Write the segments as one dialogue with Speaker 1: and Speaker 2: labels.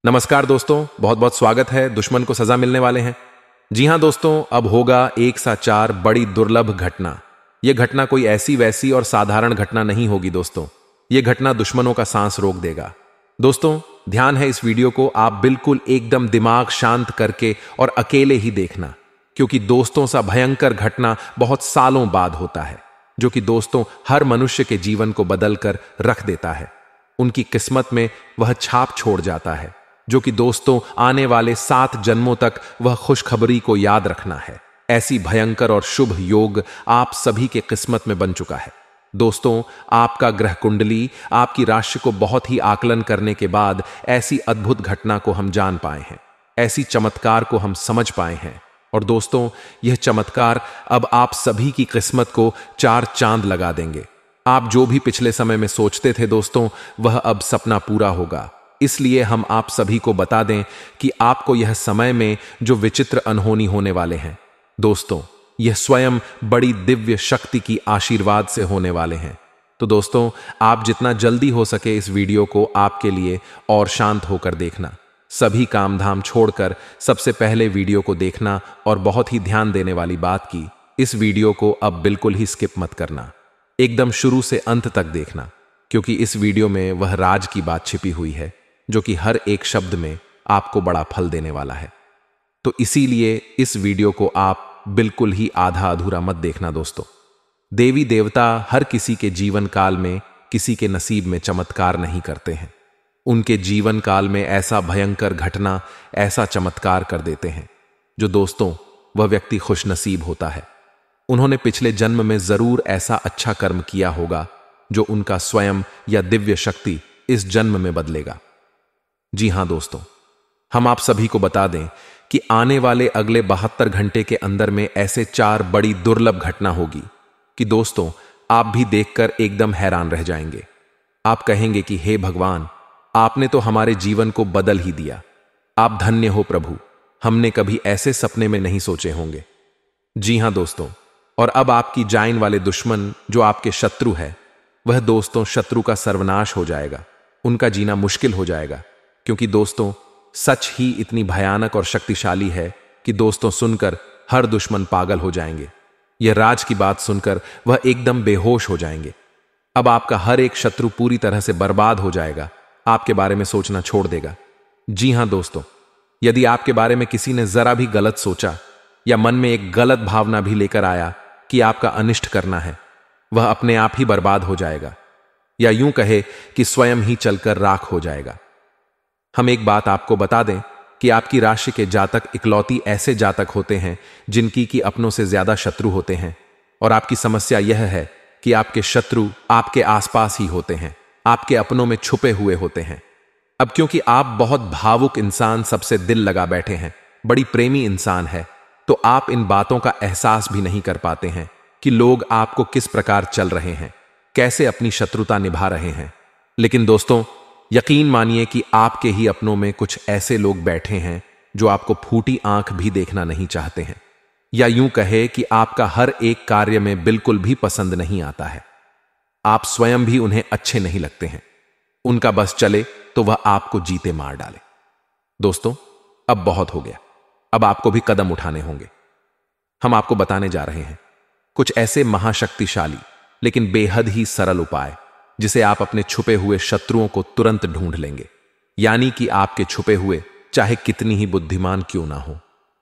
Speaker 1: नमस्कार दोस्तों, बहुत बहुत स्वागत है। दुश्मन को सजा मिलने वाले हैं। जी हां दोस्तों, अब होगा एक सा चार बड़ी दुर्लभ घटना। यह घटना कोई ऐसी वैसी और साधारण घटना नहीं होगी दोस्तों। यह घटना दुश्मनों का सांस रोक देगा। दोस्तों ध्यान है, इस वीडियो को आप बिल्कुल एकदम दिमाग शांत करके और अकेले ही देखना, क्योंकि दोस्तों सा भयंकर घटना बहुत सालों बाद होता है, जो कि दोस्तों हर मनुष्य के जीवन को बदल कर रख देता है। उनकी किस्मत में वह छाप छोड़ जाता है, जो कि दोस्तों आने वाले 7 जन्मों तक वह खुशखबरी को याद रखना है। ऐसी भयंकर और शुभ योग आप सभी के किस्मत में बन चुका है। दोस्तों आपका ग्रह कुंडली आपकी राशि को बहुत ही आकलन करने के बाद ऐसी अद्भुत घटना को हम जान पाए हैं, ऐसी चमत्कार को हम समझ पाए हैं। और दोस्तों यह चमत्कार अब आप सभी की किस्मत को 4 चांद लगा देंगे। आप जो भी पिछले समय में सोचते थे दोस्तों, वह अब सपना पूरा होगा। इसलिए हम आप सभी को बता दें कि आपको यह समय में जो विचित्र अनहोनी होने वाले हैं दोस्तों, यह स्वयं बड़ी दिव्य शक्ति की आशीर्वाद से होने वाले हैं। तो दोस्तों आप जितना जल्दी हो सके इस वीडियो को आपके लिए और शांत होकर देखना। सभी काम धाम छोड़कर सबसे पहले वीडियो को देखना, और बहुत ही ध्यान देने वाली बात की, इस वीडियो को अब बिल्कुल ही स्किप मत करना, एकदम शुरू से अंत तक देखना, क्योंकि इस वीडियो में वह राज की बात छिपी हुई है, जो कि हर एक शब्द में आपको बड़ा फल देने वाला है। तो इसीलिए इस वीडियो को आप बिल्कुल ही आधा अधूरा मत देखना दोस्तों। देवी देवता हर किसी के जीवन काल में किसी के नसीब में चमत्कार नहीं करते हैं। उनके जीवन काल में ऐसा भयंकर घटना, ऐसा चमत्कार कर देते हैं, जो दोस्तों वह व्यक्ति खुशनसीब होता है। उन्होंने पिछले जन्म में जरूर ऐसा अच्छा कर्म किया होगा, जो उनका स्वयं या दिव्य शक्ति इस जन्म में बदलेगा। जी हां दोस्तों, हम आप सभी को बता दें कि आने वाले अगले 72 घंटे के अंदर में ऐसे 4 बड़ी दुर्लभ घटना होगी कि दोस्तों आप भी देखकर एकदम हैरान रह जाएंगे। आप कहेंगे कि हे भगवान, आपने तो हमारे जीवन को बदल ही दिया। आप धन्य हो प्रभु, हमने कभी ऐसे सपने में नहीं सोचे होंगे। जी हां दोस्तों, और अब आपकी जाइन वाले दुश्मन जो आपके शत्रु है, वह दोस्तों शत्रु का सर्वनाश हो जाएगा। उनका जीना मुश्किल हो जाएगा, क्योंकि दोस्तों सच ही इतनी भयानक और शक्तिशाली है कि दोस्तों सुनकर हर दुश्मन पागल हो जाएंगे। यह राज की बात सुनकर वह एकदम बेहोश हो जाएंगे। अब आपका हर एक शत्रु पूरी तरह से बर्बाद हो जाएगा, आपके बारे में सोचना छोड़ देगा। जी हां दोस्तों, यदि आपके बारे में किसी ने जरा भी गलत सोचा या मन में एक गलत भावना भी लेकर आया कि आपका अनिष्ट करना है, वह अपने आप ही बर्बाद हो जाएगा, या यूं कहे कि स्वयं ही चलकर राख हो जाएगा। हम एक बात आपको बता दें कि आपकी राशि के जातक इकलौती ऐसे जातक होते हैं जिनकी कि अपनों से ज्यादा शत्रु होते हैं। और आपकी समस्या यह है कि आपके शत्रु आपके आसपास ही होते हैं, आपके अपनों में छुपे हुए होते हैं। अब क्योंकि आप बहुत भावुक इंसान, सबसे दिल लगा बैठे हैं, बड़ी प्रेमी इंसान है, तो आप इन बातों का एहसास भी नहीं कर पाते हैं कि लोग आपको किस प्रकार चल रहे हैं, कैसे अपनी शत्रुता निभा रहे हैं। लेकिन दोस्तों यकीन मानिए कि आपके ही अपनों में कुछ ऐसे लोग बैठे हैं जो आपको फूटी आंख भी देखना नहीं चाहते हैं, या यूं कहे कि आपका हर एक कार्य में बिल्कुल भी पसंद नहीं आता है। आप स्वयं भी उन्हें अच्छे नहीं लगते हैं। उनका बस चले तो वह आपको जीते मार डाले। दोस्तों अब बहुत हो गया, अब आपको भी कदम उठाने होंगे। हम आपको बताने जा रहे हैं कुछ ऐसे महाशक्तिशाली लेकिन बेहद ही सरल उपाय, जिसे आप अपने छुपे हुए शत्रुओं को तुरंत ढूंढ लेंगे। यानी कि आपके छुपे हुए चाहे कितनी ही बुद्धिमान क्यों ना हो,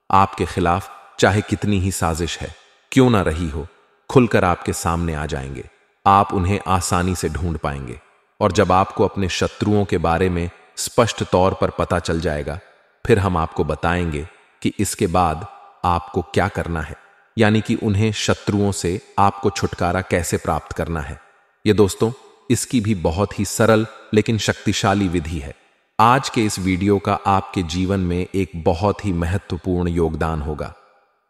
Speaker 1: आपके खिलाफ चाहे कितनी ही साजिश है क्यों ना रही हो, खुलकर आपके सामने आ जाएंगे। आप उन्हें आसानी से ढूंढ पाएंगे। और जब आपको अपने शत्रुओं के बारे में स्पष्ट तौर पर पता चल जाएगा, फिर हम आपको बताएंगे कि इसके बाद आपको क्या करना है, यानी कि उन्हें शत्रुओं से आपको छुटकारा कैसे प्राप्त करना है। ये दोस्तों इसकी भी बहुत ही सरल लेकिन शक्तिशाली विधि है। आज के इस वीडियो का आपके जीवन में एक बहुत ही महत्वपूर्ण योगदान होगा।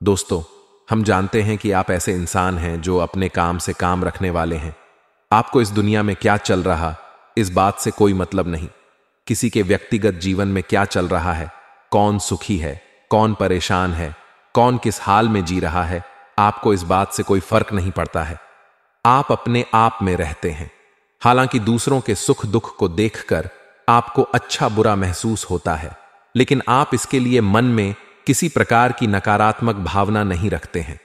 Speaker 1: दोस्तों हम जानते हैं कि आप ऐसे इंसान हैं जो अपने काम से काम रखने वाले हैं। आपको इस दुनिया में क्या चल रहा, इस बात से कोई मतलब नहीं। किसी के व्यक्तिगत जीवन में क्या चल रहा है, कौन सुखी है, कौन परेशान है, कौन किस हाल में जी रहा है, आपको इस बात से कोई फर्क नहीं पड़ता है। आप अपने आप में रहते हैं। हालांकि दूसरों के सुख दुख को देखकर आपको अच्छा बुरा महसूस होता है, लेकिन आप इसके लिए मन में किसी प्रकार की नकारात्मक भावना नहीं रखते हैं।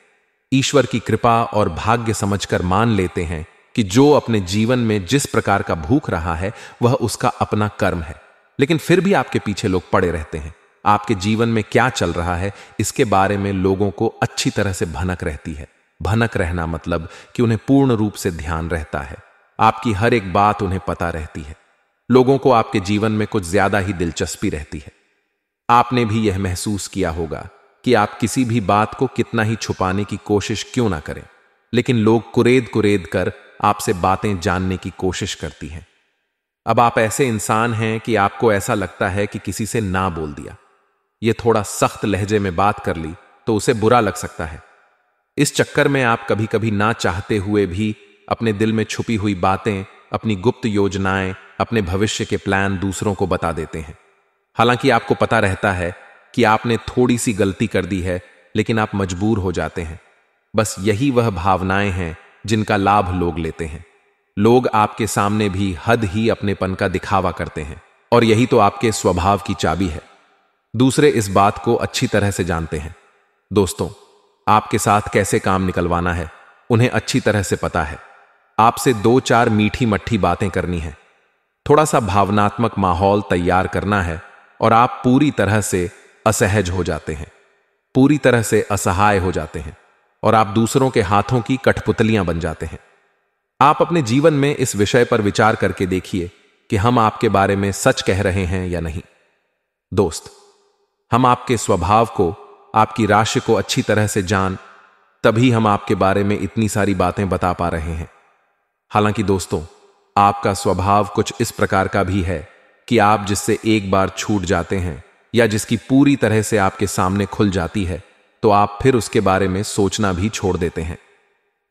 Speaker 1: ईश्वर की कृपा और भाग्य समझकर मान लेते हैं कि जो अपने जीवन में जिस प्रकार का भूख रहा है वह उसका अपना कर्म है। लेकिन फिर भी आपके पीछे लोग पड़े रहते हैं। आपके जीवन में क्या चल रहा है इसके बारे में लोगों को अच्छी तरह से भनक रहती है। भनक रहना मतलब कि उन्हें पूर्ण रूप से ध्यान रहता है। आपकी हर एक बात उन्हें पता रहती है। लोगों को आपके जीवन में कुछ ज्यादा ही दिलचस्पी रहती है। आपने भी यह महसूस किया होगा कि आप किसी भी बात को कितना ही छुपाने की कोशिश क्यों ना करें, लेकिन लोग कुरेद कुरेद कर आपसे बातें जानने की कोशिश करती हैं। अब आप ऐसे इंसान हैं कि आपको ऐसा लगता है कि किसी से ना बोल दिया, ये थोड़ा सख्त लहजे में बात कर ली तो उसे बुरा लग सकता है। इस चक्कर में आप कभी कभी ना चाहते हुए भी अपने दिल में छुपी हुई बातें, अपनी गुप्त योजनाएं, अपने भविष्य के प्लान दूसरों को बता देते हैं। हालांकि आपको पता रहता है कि आपने थोड़ी सी गलती कर दी है, लेकिन आप मजबूर हो जाते हैं। बस यही वह भावनाएं हैं जिनका लाभ लोग लेते हैं। लोग आपके सामने भी हद ही अपनेपन का दिखावा करते हैं, और यही तो आपके स्वभाव की चाबी है। दूसरे इस बात को अच्छी तरह से जानते हैं। दोस्तों, आपके साथ कैसे काम निकलवाना है उन्हें अच्छी तरह से पता है। आपसे 2-4 मीठी मट्ठी बातें करनी है, थोड़ा सा भावनात्मक माहौल तैयार करना है, और आप पूरी तरह से असहज हो जाते हैं, पूरी तरह से असहाय हो जाते हैं, और आप दूसरों के हाथों की कठपुतलियां बन जाते हैं। आप अपने जीवन में इस विषय पर विचार करके देखिए कि हम आपके बारे में सच कह रहे हैं या नहीं। दोस्त, हम आपके स्वभाव को, आपकी राशि को अच्छी तरह से जान तभी हम आपके बारे में इतनी सारी बातें बता पा रहे हैं। हालांकि दोस्तों, आपका स्वभाव कुछ इस प्रकार का भी है कि आप जिससे एक बार छूट जाते हैं या जिसकी पूरी तरह से आपके सामने खुल जाती है तो आप फिर उसके बारे में सोचना भी छोड़ देते हैं।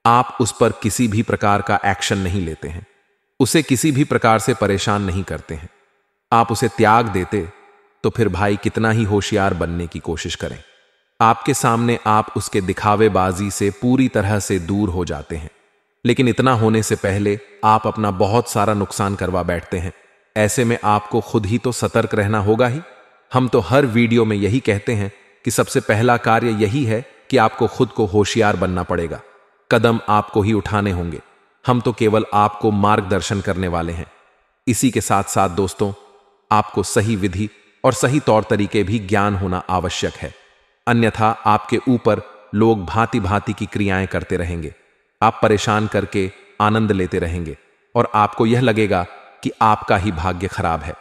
Speaker 1: आप उस पर किसी भी प्रकार का एक्शन नहीं लेते हैं, उसे किसी भी प्रकार से परेशान नहीं करते हैं। आप उसे त्याग देते तो फिर भाई कितना ही होशियार बनने की कोशिश करें, आपके सामने आप उसके दिखावेबाजी से पूरी तरह से दूर हो जाते हैं। लेकिन इतना होने से पहले आप अपना बहुत सारा नुकसान करवा बैठते हैं। ऐसे में आपको खुद ही तो सतर्क रहना होगा ही। हम तो हर वीडियो में यही कहते हैं कि सबसे पहला कार्य यही है कि आपको खुद को होशियार बनना पड़ेगा। कदम आपको ही उठाने होंगे, हम तो केवल आपको मार्गदर्शन करने वाले हैं। इसी के साथ साथ दोस्तों, आपको सही विधि और सही तौर तरीके भी ज्ञान होना आवश्यक है, अन्यथा आपके ऊपर लोग भांति भांति की क्रियाएं करते रहेंगे। आप परेशान करके आनंद लेते रहेंगे और आपको यह लगेगा कि आपका ही भाग्य खराब है।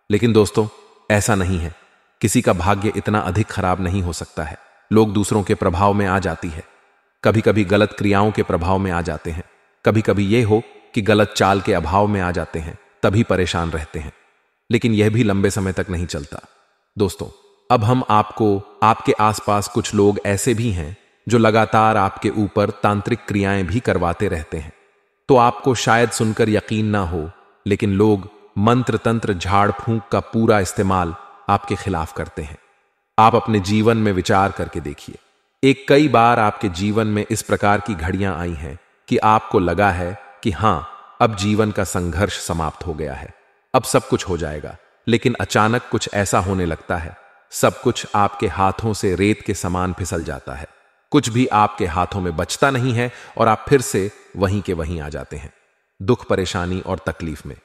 Speaker 1: लेकिन दोस्तों, ऐसा नहीं है। किसी का भाग्य इतना अधिक खराब नहीं हो सकता है। लोग दूसरों के प्रभाव में आ जाती है, कभी कभी गलत क्रियाओं के प्रभाव में आ जाते हैं, कभी कभी यह हो कि गलत चाल के अभाव में आ जाते हैं, तभी परेशान रहते हैं। लेकिन यह भी लंबे समय तक नहीं चलता। दोस्तों, अब हम आपको, आपके आसपास कुछ लोग ऐसे भी हैं जो लगातार आपके ऊपर तांत्रिक क्रियाएं भी करवाते रहते हैं। तो आपको शायद सुनकर यकीन ना हो, लेकिन लोग मंत्र तंत्र झाड़ फूंक का पूरा इस्तेमाल आपके खिलाफ करते हैं। आप अपने जीवन में विचार करके देखिए। एक कई बार आपके जीवन में इस प्रकार की घड़ियां आई हैं कि आपको लगा है कि हां, अब जीवन का संघर्ष समाप्त हो गया है, अब सब कुछ हो जाएगा। लेकिन अचानक कुछ ऐसा होने लगता है, सब कुछ आपके हाथों से रेत के समान फिसल जाता है। कुछ भी आपके हाथों में बचता नहीं है और आप फिर से वहीं के वहीं आ जाते हैं, दुख, परेशानी और तकलीफ में।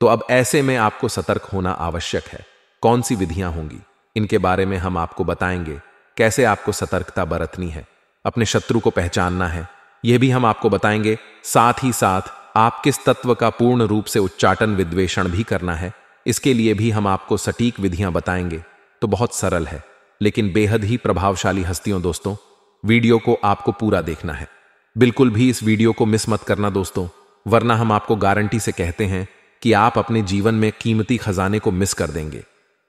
Speaker 1: तो अब ऐसे में आपको सतर्क होना आवश्यक है। कौन सी विधियां होंगी, इनके बारे में हम आपको बताएंगे। कैसे आपको सतर्कता बरतनी है, अपने शत्रु को पहचानना है, यह भी हम आपको बताएंगे। साथ ही साथ आप किस तत्व का पूर्ण रूप से उच्चाटन विद्वेषण भी करना है, इसके लिए भी हम आपको सटीक विधियां बताएंगे। तो बहुत सरल है, लेकिन बेहद ही प्रभावशाली हस्तियों। दोस्तों, वीडियो को आपको पूरा देखना है, बिल्कुल भी इस वीडियो को मिस मत करना दोस्तों, वरना हम आपको गारंटी से कहते हैं कि आप अपने जीवन में कीमती खजाने को मिस कर देंगे।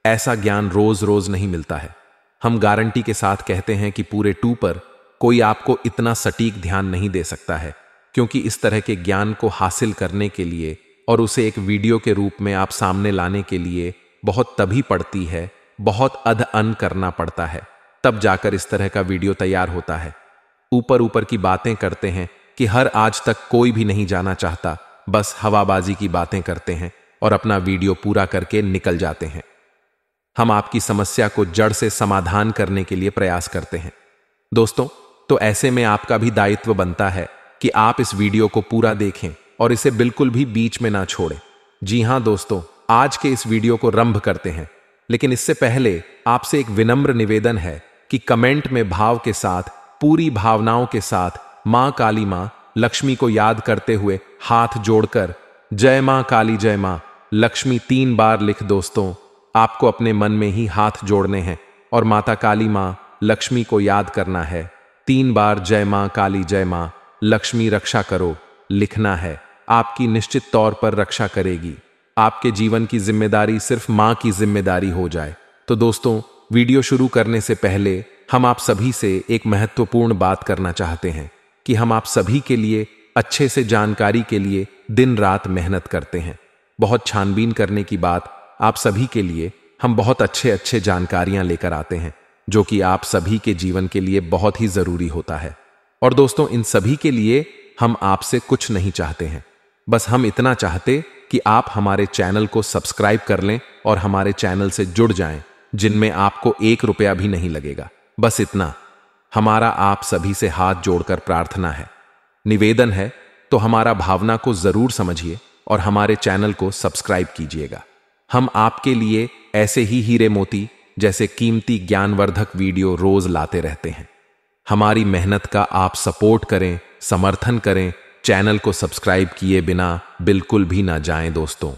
Speaker 1: ऐसा ज्ञान रोज रोज नहीं मिलता है। हम गारंटी के साथ कहते हैं कि पूरे 2 पर कोई आपको इतना सटीक ध्यान नहीं दे सकता है, क्योंकि इस तरह के ज्ञान को हासिल करने के लिए और उसे एक वीडियो के रूप में आप सामने लाने के लिए बहुत तभी पड़ती है, बहुत अध्ययन करना पड़ता है, तब जाकर इस तरह का वीडियो तैयार होता है। ऊपर ऊपर की बातें करते हैं कि हर आज तक कोई भी नहीं जाना चाहता, बस हवाबाजी की बातें करते हैं, और अपना वीडियो पूरा करके निकल जाते हैं। हम आपकी समस्या को जड़ से समाधान करने के लिए प्रयास करते हैं दोस्तों। तो ऐसे में आपका भी दायित्व बनता है कि आप इस वीडियो को पूरा देखें और इसे बिल्कुल भी बीच में ना छोड़ें। जी हां दोस्तों, आज के इस वीडियो को आरंभ करते हैं, लेकिन इससे पहले आपसे एक विनम्र निवेदन है कि कमेंट में भाव के साथ, पूरी भावनाओं के साथ मां काली, मां लक्ष्मी को याद करते हुए हाथ जोड़कर जय मां काली, जय मां लक्ष्मी 3 बार लिख दोस्तों। आपको अपने मन में ही हाथ जोड़ने हैं और माता काली, मां लक्ष्मी को याद करना है। 3 बार जय मां काली, जय मां लक्ष्मी रक्षा करो लिखना है। आपकी निश्चित तौर पर रक्षा करेगी। आपके जीवन की जिम्मेदारी सिर्फ मां की जिम्मेदारी हो जाए। तो दोस्तों, वीडियो शुरू करने से पहले हम आप सभी से एक महत्वपूर्ण बात करना चाहते हैं कि हम आप सभी के लिए अच्छे से जानकारी के लिए दिन रात मेहनत करते हैं। बहुत छानबीन करने की बात, आप सभी के लिए हम बहुत अच्छे जानकारियां लेकर आते हैं जो कि आप सभी के जीवन के लिए बहुत ही जरूरी होता है। और दोस्तों, इन सभी के लिए हम आपसे कुछ नहीं चाहते हैं, बस हम इतना चाहते कि आप हमारे चैनल को सब्सक्राइब कर लें और हमारे चैनल से जुड़ जाएं, जिनमें आपको 1 रुपया भी नहीं लगेगा। बस इतना हमारा आप सभी से हाथ जोड़कर प्रार्थना है, निवेदन है। तो हमारा भावना को जरूर समझिए और हमारे चैनल को सब्सक्राइब कीजिएगा। हम आपके लिए ऐसे ही हीरे मोती जैसे कीमती ज्ञानवर्धक वीडियो रोज लाते रहते हैं। हमारी मेहनत का आप सपोर्ट करें, समर्थन करें। चैनल को सब्सक्राइब किए बिना बिल्कुल भी ना जाएं दोस्तों।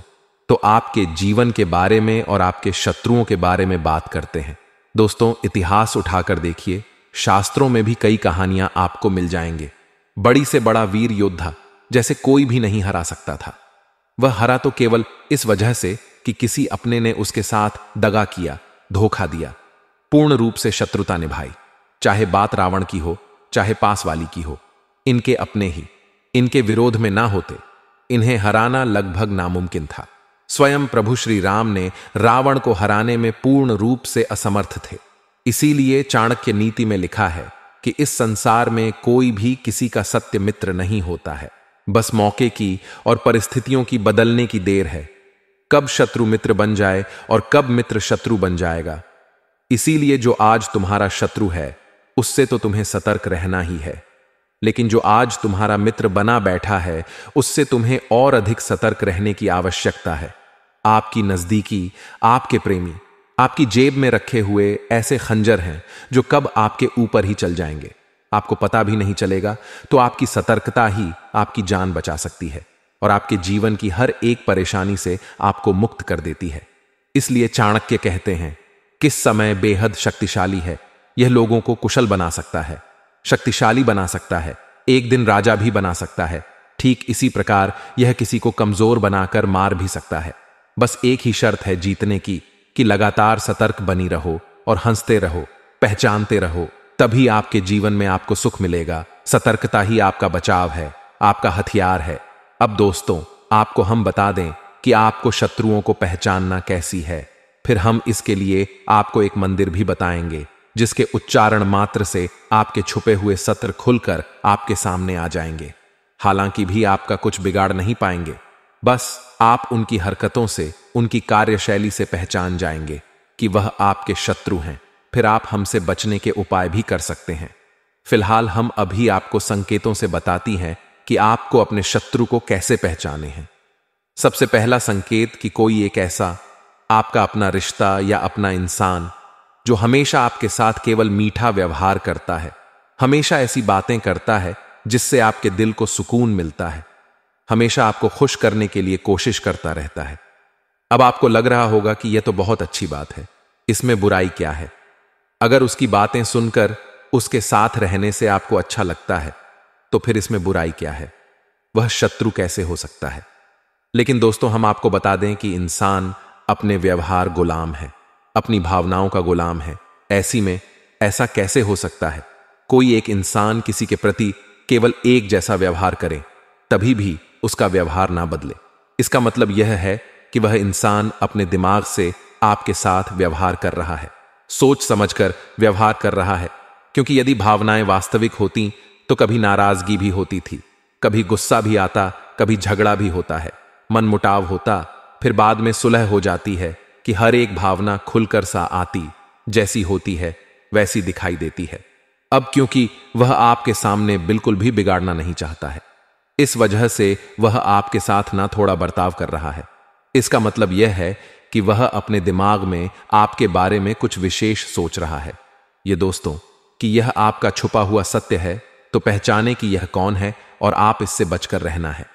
Speaker 1: तो आपके जीवन के बारे में और आपके शत्रुओं के बारे में बात करते हैं दोस्तों। इतिहास उठाकर देखिए, शास्त्रों में भी कई कहानियां आपको मिल जाएंगे। बड़ी से बड़ा वीर योद्धा जैसे कोई भी नहीं हरा सकता था। वह हरा तो केवल इस वजह से कि किसी अपने ने उसके साथ दगा किया, धोखा दिया, पूर्ण रूप से शत्रुता निभाई। चाहे बात रावण की हो, चाहे पास वाली की हो, इनके अपने ही इनके विरोध में ना होते, इन्हें हराना लगभग नामुमकिन था। स्वयं प्रभु श्री राम ने रावण को हराने में पूर्ण रूप से असमर्थ थे। इसीलिए चाणक्य नीति में लिखा है कि इस संसार में कोई भी किसी का सत्य मित्र नहीं होता है, बस मौके की और परिस्थितियों की बदलने की देर है। कब शत्रु मित्र बन जाए और कब मित्र शत्रु बन जाएगा। इसीलिए जो आज तुम्हारा शत्रु है उससे तो तुम्हें सतर्क रहना ही है, लेकिन जो आज तुम्हारा मित्र बना बैठा है उससे तुम्हें और अधिक सतर्क रहने की आवश्यकता है। आपकी नजदीकी, आपके प्रेमी, आपकी जेब में रखे हुए ऐसे खंजर हैं जो कब आपके ऊपर ही चल जाएंगे, आपको पता भी नहीं चलेगा। तो आपकी सतर्कता ही आपकी जान बचा सकती है और आपके जीवन की हर एक परेशानी से आपको मुक्त कर देती है। इसलिए चाणक्य कहते हैं, किस समय बेहद शक्तिशाली है, यह लोगों को कुशल बना सकता है, शक्तिशाली बना सकता है, एक दिन राजा भी बना सकता है। ठीक इसी प्रकार यह किसी को कमजोर बनाकर मार भी सकता है। बस एक ही शर्त है जीतने की कि लगातार सतर्क बनी रहो और हंसते रहो, पहचानते रहो, तभी आपके जीवन में आपको सुख मिलेगा। सतर्कता ही आपका बचाव है, आपका हथियार है। अब दोस्तों, आपको हम बता दें कि आपको शत्रुओं को पहचानना कैसी है। फिर हम इसके लिए आपको एक मंदिर भी बताएंगे जिसके उच्चारण मात्र से आपके छुपे हुए सत्र खुलकर आपके सामने आ जाएंगे। हालांकि भी आपका कुछ बिगाड़ नहीं पाएंगे, बस आप उनकी हरकतों से, उनकी कार्यशैली से पहचान जाएंगे कि वह आपके शत्रु हैं। फिर आप हमसे बचने के उपाय भी कर सकते हैं। फिलहाल हम अभी आपको संकेतों से बताती हैं कि आपको अपने शत्रु को कैसे पहचाने हैं। सबसे पहला संकेत कि कोई एक ऐसा आपका अपना रिश्ता या अपना इंसान जो हमेशा आपके साथ केवल मीठा व्यवहार करता है, हमेशा ऐसी बातें करता है जिससे आपके दिल को सुकून मिलता है, हमेशा आपको खुश करने के लिए कोशिश करता रहता है। अब आपको लग रहा होगा कि यह तो बहुत अच्छी बात है, इसमें बुराई क्या है। अगर उसकी बातें सुनकर उसके साथ रहने से आपको अच्छा लगता है तो फिर इसमें बुराई क्या है, वह शत्रु कैसे हो सकता है। लेकिन दोस्तों, हम आपको बता दें कि इंसान अपने व्यवहार गुलाम है, अपनी भावनाओं का गुलाम है। ऐसी में ऐसा कैसे हो सकता है कोई एक इंसान किसी के प्रति केवल एक जैसा व्यवहार करे तभी भी उसका व्यवहार ना बदले। इसका मतलब यह है कि वह इंसान अपने दिमाग से आपके साथ व्यवहार कर रहा है, सोच समझकर व्यवहार कर रहा है। क्योंकि यदि भावनाएं वास्तविक होती तो कभी नाराजगी भी होती थी, कभी गुस्सा भी आता, कभी झगड़ा भी होता है, मनमुटाव होता, फिर बाद में सुलह हो जाती है कि हर एक भावना खुलकर सा आती, जैसी होती है वैसी दिखाई देती है। अब क्योंकि वह आपके सामने बिल्कुल भी बिगाड़ना नहीं चाहता है, इस वजह से वह आपके साथ ना थोड़ा बर्ताव कर रहा है। इसका मतलब यह है कि वह अपने दिमाग में आपके बारे में कुछ विशेष सोच रहा है। ये दोस्तों कि यह आपका छुपा हुआ सत्य है, तो पहचाने कि यह कौन है और आप इससे बचकर रहना है।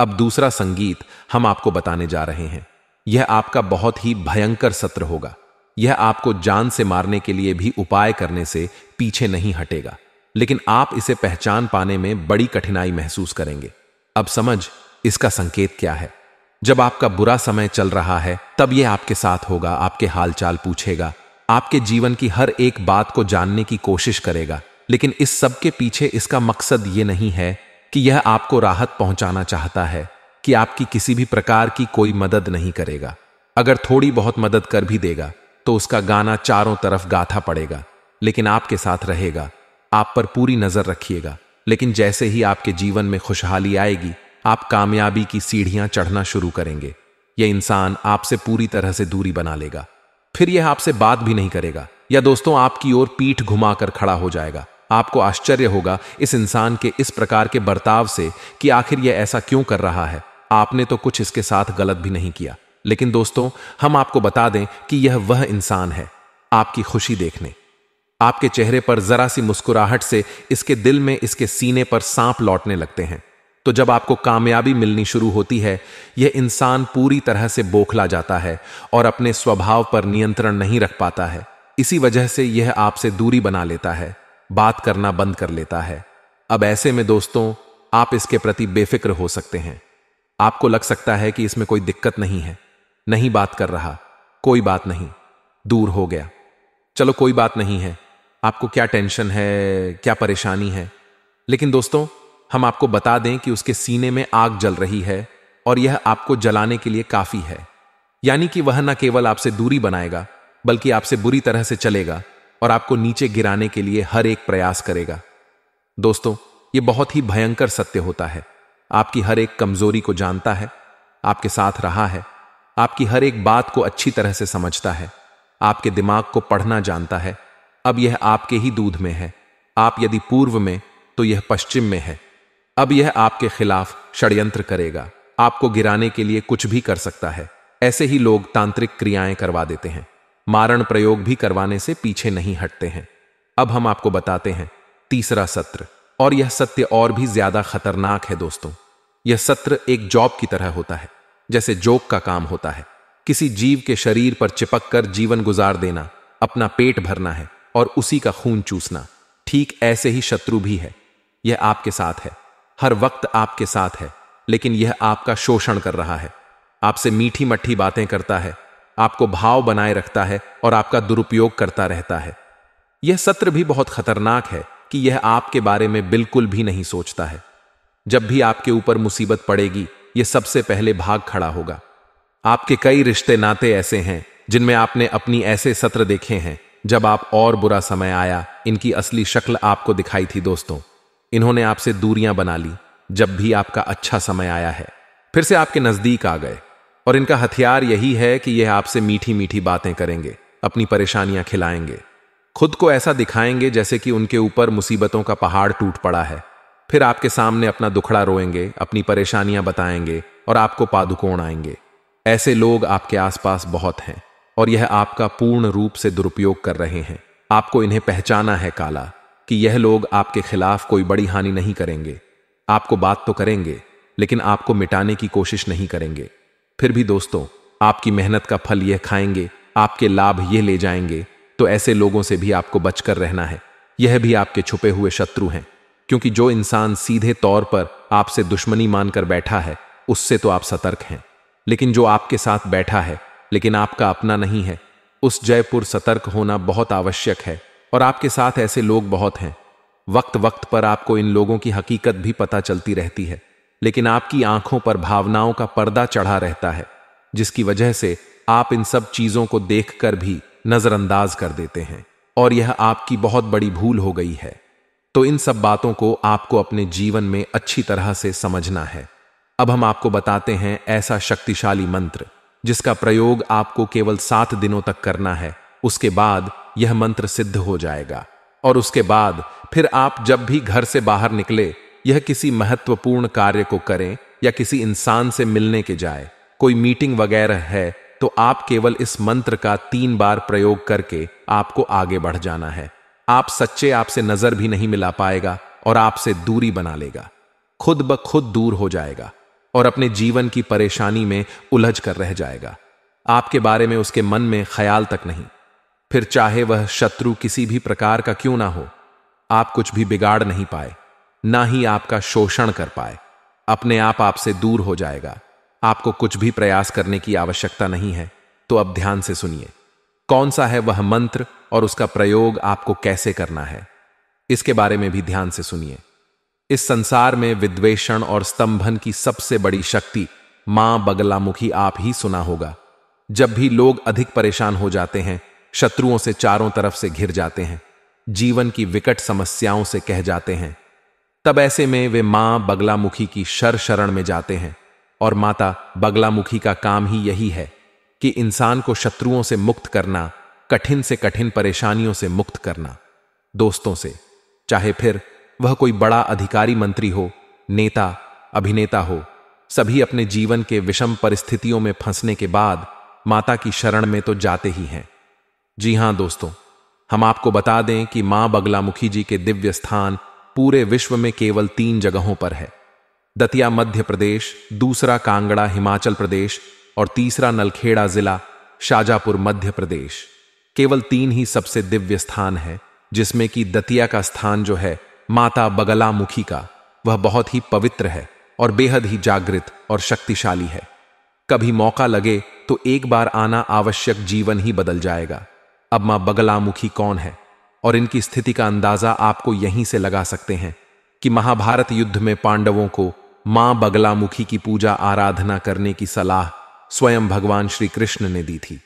Speaker 1: अब दूसरा संगीत हम आपको बताने जा रहे हैं। यह आपका बहुत ही भयंकर सत्र होगा। यह आपको जान से मारने के लिए भी उपाय करने से पीछे नहीं हटेगा, लेकिन आप इसे पहचान पाने में बड़ी कठिनाई महसूस करेंगे। अब समझ इसका संकेत क्या है। जब आपका बुरा समय चल रहा है तब यह आपके साथ होगा, आपके हालचाल पूछेगा, आपके जीवन की हर एक बात को जानने की कोशिश करेगा। लेकिन इस सब के पीछे इसका मकसद ये नहीं है कि यह आपको राहत पहुंचाना चाहता है, कि आपकी किसी भी प्रकार की कोई मदद नहीं करेगा। अगर थोड़ी बहुत मदद कर भी देगा तो उसका गाना चारों तरफ गाथा पड़ेगा, लेकिन आपके साथ रहेगा, आप पर पूरी नजर रखिएगा। लेकिन जैसे ही आपके जीवन में खुशहाली आएगी, आप कामयाबी की सीढ़ियां चढ़ना शुरू करेंगे, यह इंसान आपसे पूरी तरह से दूरी बना लेगा। फिर यह आपसे बात भी नहीं करेगा, या दोस्तों आपकी ओर पीठ घुमाकर खड़ा हो जाएगा। आपको आश्चर्य होगा इस इंसान के इस प्रकार के बर्ताव से कि आखिर यह ऐसा क्यों कर रहा है। आपने तो कुछ इसके साथ गलत भी नहीं किया। लेकिन दोस्तों हम आपको बता दें कि यह वह इंसान है आपकी खुशी देखने, आपके चेहरे पर जरा सी मुस्कुराहट से इसके दिल में, इसके सीने पर सांप लौटने लगते हैं। तो जब आपको कामयाबी मिलनी शुरू होती है, यह इंसान पूरी तरह से बौखला जाता है और अपने स्वभाव पर नियंत्रण नहीं रख पाता है। इसी वजह से यह आपसे दूरी बना लेता है, बात करना बंद कर लेता है। अब ऐसे में दोस्तों आप इसके प्रति बेफिक्र हो सकते हैं। आपको लग सकता है कि इसमें कोई दिक्कत नहीं है, नहीं बात कर रहा, कोई बात नहीं, दूर हो गया, चलो कोई बात नहीं है, आपको क्या टेंशन है, क्या परेशानी है। लेकिन दोस्तों हम आपको बता दें कि उसके सीने में आग जल रही है और यह आपको जलाने के लिए काफी है। यानी कि वह न केवल आपसे दूरी बनाएगा, बल्कि आपसे बुरी तरह से चलेगा और आपको नीचे गिराने के लिए हर एक प्रयास करेगा। दोस्तों यह बहुत ही भयंकर सत्य होता है। आपकी हर एक कमजोरी को जानता है, आपके साथ रहा है, आपकी हर एक बात को अच्छी तरह से समझता है, आपके दिमाग को पढ़ना जानता है। अब यह आपके ही दूध में है। आप यदि पूर्व में तो यह पश्चिम में है। अब यह आपके खिलाफ षड्यंत्र करेगा, आपको गिराने के लिए कुछ भी कर सकता है। ऐसे ही लोग तांत्रिक क्रियाएं करवा देते हैं, मारण प्रयोग भी करवाने से पीछे नहीं हटते हैं। अब हम आपको बताते हैं तीसरा सत्र, और यह सत्य और भी ज्यादा खतरनाक है दोस्तों। यह सत्र एक जॉब की तरह होता है, जैसे जोक का काम होता है। किसी जीव के शरीर पर चिपक कर जीवन गुजार देना, अपना पेट भरना है और उसी का खून चूसना। ठीक ऐसे ही शत्रु भी है। यह आपके साथ है, हर वक्त आपके साथ है, लेकिन यह आपका शोषण कर रहा है, आपसे मीठी मट्ठी बातें करता है, आपको भाव बनाए रखता है और आपका दुरुपयोग करता रहता है। यह सत्र भी बहुत खतरनाक है कि यह आपके बारे में बिल्कुल भी नहीं सोचता है। जब भी आपके ऊपर मुसीबत पड़ेगी, यह सबसे पहले भाग खड़ा होगा। आपके कई रिश्ते नाते ऐसे हैं जिनमें आपने अपनी ऐसे सत्र देखे हैं। जब आप और बुरा समय आया, इनकी असली शक्ल आपको दिखाई थी दोस्तों। इन्होंने आपसे दूरियां बना ली। जब भी आपका अच्छा समय आया है, फिर से आपके नजदीक आ गए, और इनका हथियार यही है कि यह आपसे मीठी मीठी बातें करेंगे, अपनी परेशानियां खिलाएंगे, खुद को ऐसा दिखाएंगे जैसे कि उनके ऊपर मुसीबतों का पहाड़ टूट पड़ा है। फिर आपके सामने अपना दुखड़ा रोएंगे, अपनी परेशानियां बताएंगे और आपको पादुकोण आएंगे। ऐसे लोग आपके आसपास बहुत हैं और यह आपका पूर्ण रूप से दुरुपयोग कर रहे हैं। आपको इन्हें पहचाना है काला, कि यह लोग आपके खिलाफ कोई बड़ी हानि नहीं करेंगे। आपको बात तो करेंगे, लेकिन आपको मिटाने की कोशिश नहीं करेंगे। फिर भी दोस्तों आपकी मेहनत का फल यह खाएंगे, आपके लाभ ये ले जाएंगे। तो ऐसे लोगों से भी आपको बचकर रहना है। यह भी आपके छुपे हुए शत्रु हैं, क्योंकि जो इंसान सीधे तौर पर आपसे दुश्मनी मानकर बैठा है, उससे तो आप सतर्क हैं। लेकिन जो आपके साथ बैठा है लेकिन आपका अपना नहीं है, उस जयपुर सतर्क होना बहुत आवश्यक है। और आपके साथ ऐसे लोग बहुत हैं। वक्त वक्त पर आपको इन लोगों की हकीकत भी पता चलती रहती है, लेकिन आपकी आंखों पर भावनाओं का पर्दा चढ़ा रहता है, जिसकी वजह से आप इन सब चीजों को देखकर भी नजरअंदाज कर देते हैं, और यह आपकी बहुत बड़ी भूल हो गई है। तो इन सब बातों को आपको अपने जीवन में अच्छी तरह से समझना है। अब हम आपको बताते हैं ऐसा शक्तिशाली मंत्र जिसका प्रयोग आपको केवल 7 दिनों तक करना है। उसके बाद यह मंत्र सिद्ध हो जाएगा और उसके बाद फिर आप जब भी घर से बाहर निकले, यह किसी महत्वपूर्ण कार्य को करें या किसी इंसान से मिलने के जाए, कोई मीटिंग वगैरह है, तो आप केवल इस मंत्र का 3 बार प्रयोग करके आपको आगे बढ़ जाना है। आप सच्चे आपसे नजर भी नहीं मिला पाएगा और आपसे दूरी बना लेगा, खुद ब खुद दूर हो जाएगा और अपने जीवन की परेशानी में उलझ कर रह जाएगा। आपके बारे में उसके मन में ख्याल तक नहीं। फिर चाहे वह शत्रु किसी भी प्रकार का क्यों ना हो, आप कुछ भी बिगाड़ नहीं पाए, ना ही आपका शोषण कर पाए। अपने आप आपसे दूर हो जाएगा। आपको कुछ भी प्रयास करने की आवश्यकता नहीं है। तो अब ध्यान से सुनिए, कौन सा है वह मंत्र और उसका प्रयोग आपको कैसे करना है, इसके बारे में भी ध्यान से सुनिए। इस संसार में विद्वेषण और स्तंभन की सबसे बड़ी शक्ति मां बगलामुखी आप ही सुना होगा। जब भी लोग अधिक परेशान हो जाते हैं, शत्रुओं से चारों तरफ से घिर जाते हैं, जीवन की विकट समस्याओं से कह जाते हैं, तब ऐसे में वे मां बगलामुखी की शरण में जाते हैं। और माता बगलामुखी का काम ही यही है कि इंसान को शत्रुओं से मुक्त करना, कठिन से कठिन परेशानियों से मुक्त करना। दोस्तों से, चाहे फिर वह कोई बड़ा अधिकारी मंत्री हो, नेता, अभिनेता हो, सभी अपने जीवन के विषम परिस्थितियों में फंसने के बाद माता की शरण में तो जाते ही हैं। जी हां दोस्तों, हम आपको बता दें कि मां बगलामुखी जी के दिव्य स्थान पूरे विश्व में केवल 3 जगहों पर है। दतिया मध्य प्रदेश, दूसरा कांगड़ा हिमाचल प्रदेश और तीसरा नलखेड़ा जिला शाजापुर मध्य प्रदेश। केवल 3 ही सबसे दिव्य स्थान है, जिसमें कि दतिया का स्थान जो है माता बगलामुखी का, वह बहुत ही पवित्र है और बेहद ही जागृत और शक्तिशाली है। कभी मौका लगे तो एक बार आना आवश्यक, जीवन ही बदल जाएगा। अब मां बगलामुखी कौन है और इनकी स्थिति का अंदाजा आपको यहीं से लगा सकते हैं कि महाभारत युद्ध में पांडवों को मां बगलामुखी की पूजा आराधना करने की सलाह स्वयं भगवान श्री कृष्ण ने दी थी।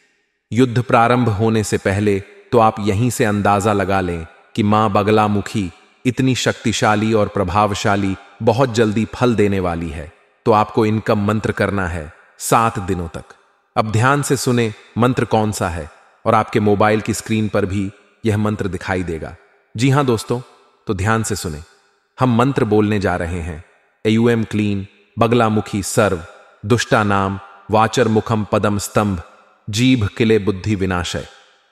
Speaker 1: युद्ध प्रारंभ होने से पहले तो आप यहीं से अंदाजा लगा लें कि मां बगलामुखी इतनी शक्तिशाली और प्रभावशाली, बहुत जल्दी फल देने वाली है। तो आपको इनका मंत्र करना है 7 दिनों तक। अब ध्यान से सुने मंत्र कौन सा है, और आपके मोबाइल की स्क्रीन पर भी यह मंत्र दिखाई देगा। जी हां दोस्तों, तो ध्यान से सुने। हम मंत्र बोलने जा रहे हैं। एयूएम क्लीन बगलामुखी सर्व दुष्टा नाम वाचर मुखम पदम स्तंभ जीभ किले बुद्धि विनाशय।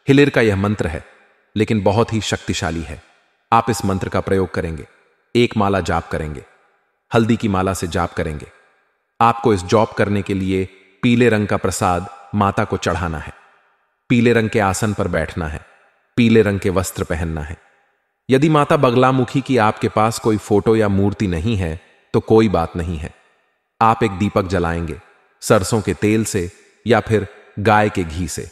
Speaker 1: हिलिर का यह मंत्र है, लेकिन बहुत ही शक्तिशाली है। आप इस मंत्र का प्रयोग करेंगे, 1 माला जाप करेंगे, हल्दी की माला से जाप करेंगे। आपको इस जॉब करने के लिए पीले रंग का प्रसाद माता को चढ़ाना है, पीले रंग के आसन पर बैठना है, पीले रंग के वस्त्र पहनना है। यदि माता बगलामुखी की आपके पास कोई फोटो या मूर्ति नहीं है तो कोई बात नहीं है। आप एक दीपक जलाएंगे सरसों के तेल से या फिर गाय के घी से,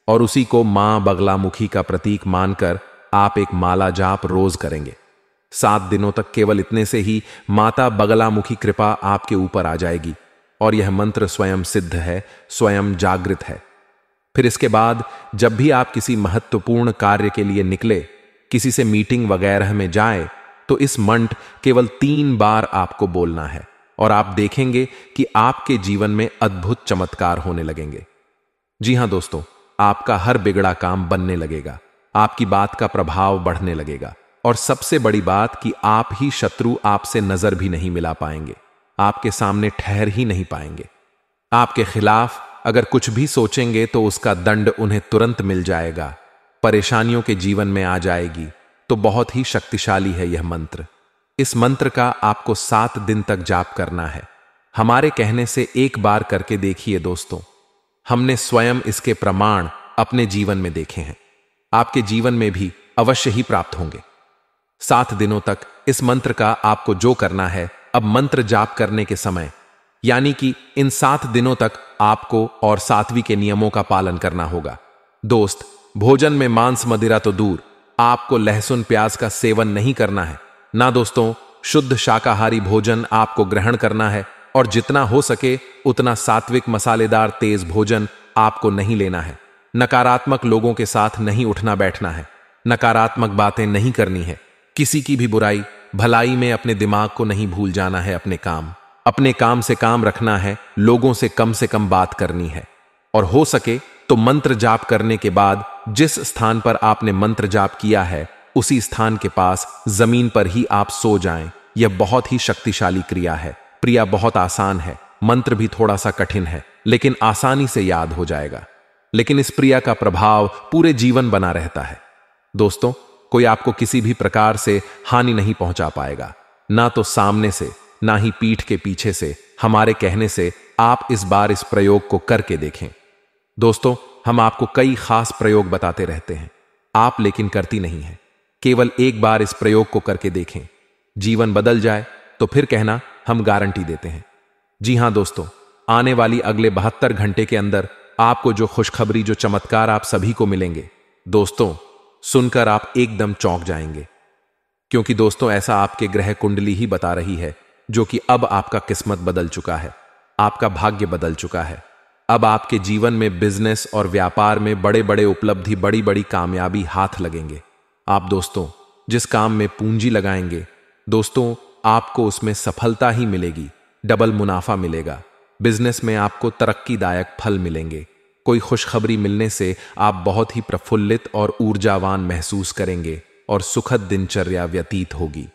Speaker 1: और उसी को मां बगलामुखी का प्रतीक मानकर आप एक माला जाप रोज करेंगे। 7 दिनों तक केवल इतने से ही माता बगलामुखी कृपा आपके ऊपर आ जाएगी और यह मंत्र स्वयं सिद्ध है, स्वयं जागृत है। फिर इसके बाद जब भी आप किसी महत्वपूर्ण कार्य के लिए निकले, किसी से मीटिंग वगैरह में जाए, तो इस मंत्र केवल 3 बार आपको बोलना है और आप देखेंगे कि आपके जीवन में अद्भुत चमत्कार होने लगेंगे। जी हां दोस्तों, आपका हर बिगड़ा काम बनने लगेगा, आपकी बात का प्रभाव बढ़ने लगेगा और सबसे बड़ी बात कि आप ही शत्रु आपसे नजर भी नहीं मिला पाएंगे, आपके सामने ठहर ही नहीं पाएंगे। आपके खिलाफ अगर कुछ भी सोचेंगे तो उसका दंड उन्हें तुरंत मिल जाएगा, परेशानियों के जीवन में आ जाएगी। तो बहुत ही शक्तिशाली है यह मंत्र। इस मंत्र का आपको 7 दिन तक जाप करना है। हमारे कहने से एक बार करके देखिए दोस्तों, हमने स्वयं इसके प्रमाण अपने जीवन में देखे हैं, आपके जीवन में भी अवश्य ही प्राप्त होंगे। 7 दिनों तक इस मंत्र का आपको जो करना है, अब मंत्र जाप करने के समय यानी कि इन 7 दिनों तक आपको और सात्विक के नियमों का पालन करना होगा। दोस्त, भोजन में मांस मदिरा तो दूर, आपको लहसुन प्याज का सेवन नहीं करना है ना दोस्तों। शुद्ध शाकाहारी भोजन आपको ग्रहण करना है और जितना हो सके उतना सात्विक मसालेदार तेज भोजन आपको नहीं लेना है। नकारात्मक लोगों के साथ नहीं उठना बैठना है, नकारात्मक बातें नहीं करनी है, किसी की भी बुराई भलाई में अपने दिमाग को नहीं भूल जाना है। अपने काम से काम रखना है, लोगों से कम बात करनी है। और हो सके तो मंत्र जाप करने के बाद जिस स्थान पर आपने मंत्र जाप किया है उसी स्थान के पास जमीन पर ही आप सो जाएं। यह बहुत ही शक्तिशाली क्रिया है। क्रिया बहुत आसान है, मंत्र भी थोड़ा सा कठिन है, लेकिन आसानी से याद हो जाएगा। लेकिन इस क्रिया का प्रभाव पूरे जीवन बना रहता है। दोस्तों, कोई आपको किसी भी प्रकार से हानि नहीं पहुंचा पाएगा, ना तो सामने से ना ही पीठ के पीछे से। हमारे कहने से आप इस बार इस प्रयोग को करके देखें। दोस्तों, हम आपको कई खास प्रयोग बताते रहते हैं, आप लेकिन करती नहीं हैं। केवल एक बार इस प्रयोग को करके देखें, जीवन बदल जाए तो फिर कहना हम गारंटी देते हैं। जी हां दोस्तों, आने वाली अगले 72 घंटे के अंदर आपको जो खुशखबरी, जो चमत्कार आप सभी को मिलेंगे, दोस्तों सुनकर आप एकदम चौंक जाएंगे। क्योंकि दोस्तों ऐसा आपके ग्रह कुंडली ही बता रही है, जो कि अब आपका किस्मत बदल चुका है, आपका भाग्य बदल चुका है। अब आपके जीवन में बिजनेस और व्यापार में बड़े बड़े उपलब्धि, बड़ी बड़ी कामयाबी हाथ लगेंगे। आप दोस्तों जिस काम में पूंजी लगाएंगे, दोस्तों आपको उसमें सफलता ही मिलेगी, डबल मुनाफा मिलेगा। बिजनेस में आपको तरक्कीदायक फल मिलेंगे। कोई खुशखबरी मिलने से आप बहुत ही प्रफुल्लित और ऊर्जावान महसूस करेंगे और सुखद दिनचर्या व्यतीत होगी।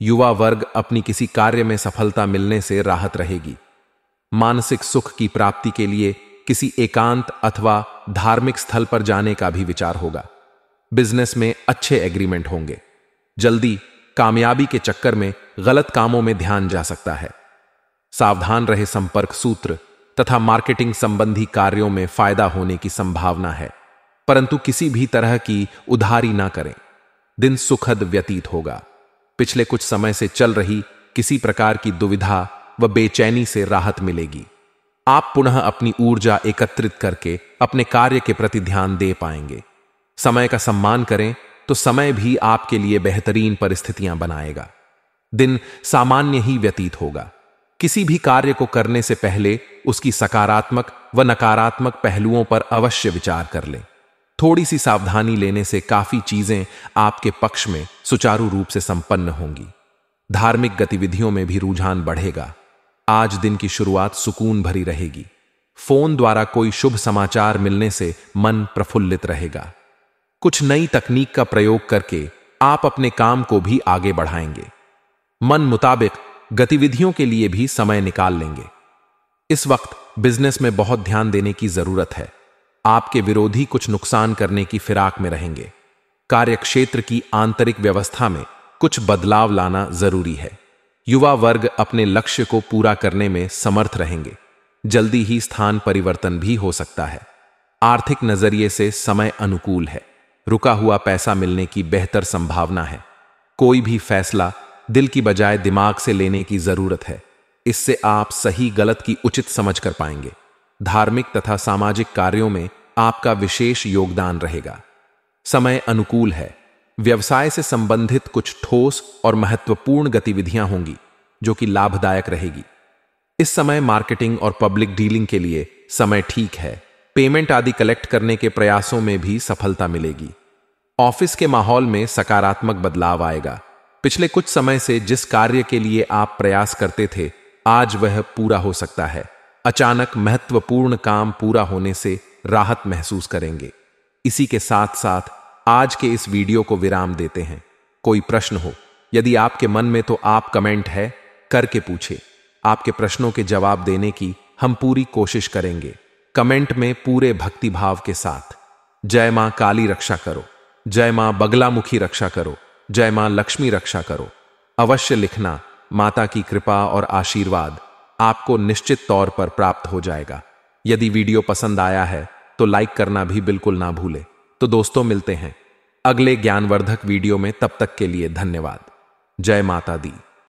Speaker 1: युवा वर्ग अपनी किसी कार्य में सफलता मिलने से राहत रहेगी। मानसिक सुख की प्राप्ति के लिए किसी एकांत अथवा धार्मिक स्थल पर जाने का भी विचार होगा। बिजनेस में अच्छे एग्रीमेंट होंगे। जल्दी कामयाबी के चक्कर में गलत कामों में ध्यान जा सकता है। सावधान रहे, संपर्क सूत्र तथा मार्केटिंग संबंधी कार्यों में फायदा होने की संभावना है, परंतु किसी भी तरह की उधारी ना करें। दिन सुखद व्यतीत होगा। पिछले कुछ समय से चल रही किसी प्रकार की दुविधा व बेचैनी से राहत मिलेगी। आप पुनः अपनी ऊर्जा एकत्रित करके अपने कार्य के प्रति ध्यान दे पाएंगे। समय का सम्मान करें तो समय भी आपके लिए बेहतरीन परिस्थितियां बनाएगा। दिन सामान्य ही व्यतीत होगा। किसी भी कार्य को करने से पहले उसकी सकारात्मक व नकारात्मक पहलुओं पर अवश्य विचार कर लें। थोड़ी सी सावधानी लेने से काफी चीजें आपके पक्ष में सुचारू रूप से संपन्न होंगी। धार्मिक गतिविधियों में भी रुझान बढ़ेगा। आज दिन की शुरुआत सुकून भरी रहेगी। फोन द्वारा कोई शुभ समाचार मिलने से मन प्रफुल्लित रहेगा। कुछ नई तकनीक का प्रयोग करके आप अपने काम को भी आगे बढ़ाएंगे। मन मुताबिक गतिविधियों के लिए भी समय निकाल लेंगे। इस वक्त बिजनेस में बहुत ध्यान देने की जरूरत है। आपके विरोधी कुछ नुकसान करने की फिराक में रहेंगे। कार्यक्षेत्र की आंतरिक व्यवस्था में कुछ बदलाव लाना जरूरी है। युवा वर्ग अपने लक्ष्य को पूरा करने में समर्थ रहेंगे। जल्दी ही स्थान परिवर्तन भी हो सकता है। आर्थिक नजरिए से समय अनुकूल है। रुका हुआ पैसा मिलने की बेहतर संभावना है। कोई भी फैसला दिल की बजाय दिमाग से लेने की जरूरत है। इससे आप सही गलत की उचित समझ कर पाएंगे। धार्मिक तथा सामाजिक कार्यों में आपका विशेष योगदान रहेगा। समय अनुकूल है। व्यवसाय से संबंधित कुछ ठोस और महत्वपूर्ण गतिविधियां होंगी जो कि लाभदायक रहेगी। इस समय मार्केटिंग और पब्लिक डीलिंग के लिए समय ठीक है। पेमेंट आदि कलेक्ट करने के प्रयासों में भी सफलता मिलेगी। ऑफिस के माहौल में सकारात्मक बदलाव आएगा। पिछले कुछ समय से जिस कार्य के लिए आप प्रयास करते थे, आज वह पूरा हो सकता है। अचानक महत्वपूर्ण काम पूरा होने से राहत महसूस करेंगे। इसी के साथ साथ आज के इस वीडियो को विराम देते हैं। कोई प्रश्न हो, यदि आपके मन में, तो आप कमेंट है करके पूछे। आपके प्रश्नों के जवाब देने की हम पूरी कोशिश करेंगे। कमेंट में पूरे भक्ति भाव के साथ जय मां काली रक्षा करो, जय मां बगलामुखी रक्षा करो, जय मां लक्ष्मी रक्षा करो अवश्य लिखना। माता की कृपा और आशीर्वाद आपको निश्चित तौर पर प्राप्त हो जाएगा। यदि वीडियो पसंद आया है तो लाइक करना भी बिल्कुल ना भूले। तो दोस्तों मिलते हैं अगले ज्ञानवर्धक वीडियो में। तब तक के लिए धन्यवाद। जय माता दी।